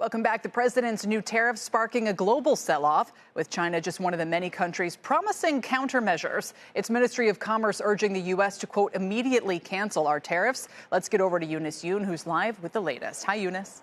Welcome back. The president's new tariffs sparking a global sell-off, with China just one of the many countries promising countermeasures. Its Ministry of Commerce urging the U.S. to, quote, immediately cancel our tariffs. Let's get over to Eunice Yoon, who's live with the latest. Hi, Eunice.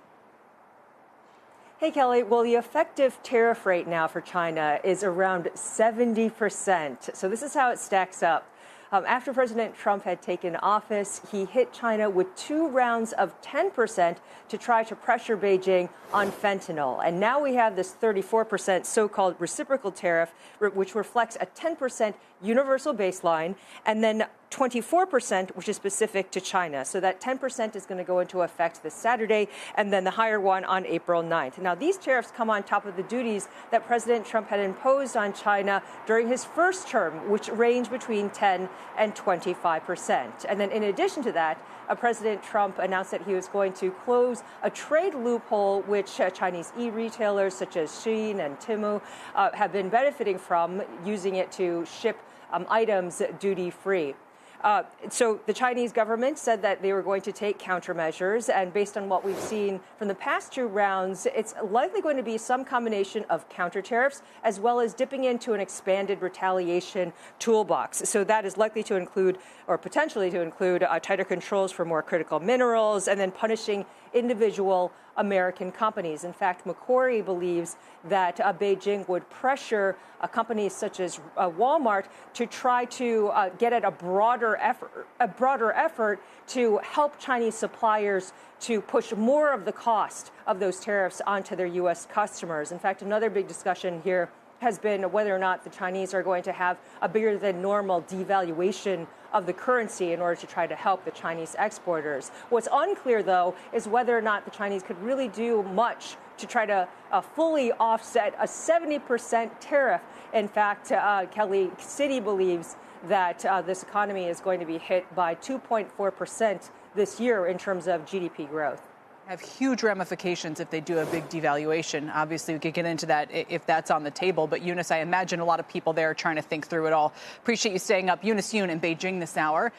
Hey, Kelly. Well, the effective tariff rate now for China is around 70%. So this is how it stacks up. After President Trump had taken office, he hit China with 2 rounds of 10% to try to pressure Beijing on fentanyl. And now we have this 34% so-called reciprocal tariff, which reflects a 10% universal baseline, and then 24%, which is specific to China. So that 10% is going to go into effect this Saturday, and then the higher one on April 9th. Now, these tariffs come on top of the duties that President Trump had imposed on China during his first term, which range between 10 and 25%. And then in addition to that, President Trump announced that he was going to close a trade loophole which Chinese e-retailers such as Shein and Temu have been benefiting from, using it to ship items duty-free. So the Chinese government said that they were going to take countermeasures, and based on what we've seen from the past 2 rounds, it's likely going to be some combination of counter tariffs as well as dipping into an expanded retaliation toolbox. So that is likely to include, or potentially to include, tighter controls for more critical minerals, and then punishing individual American companies. In fact, Macquarie believes that Beijing would pressure companies such as Walmart to try to get at a broader effort to help Chinese suppliers to push more of the cost of those tariffs onto their U.S. customers. In fact, another big discussion here has been whether or not the Chinese are going to have a bigger than normal devaluation of the currency in order to try to help the Chinese exporters. What's unclear, though, is whether or not the Chinese could really do much to try to fully offset a 70% tariff. In fact, Kelly, Citi believes that this economy is going to be hit by 2.4% this year in terms of GDP growth. Have huge ramifications if they do a big devaluation. Obviously, we could get into that if that's on the table. But Eunice, I imagine a lot of people there are trying to think through it all. Appreciate you staying up. Eunice Yoon in Beijing this hour.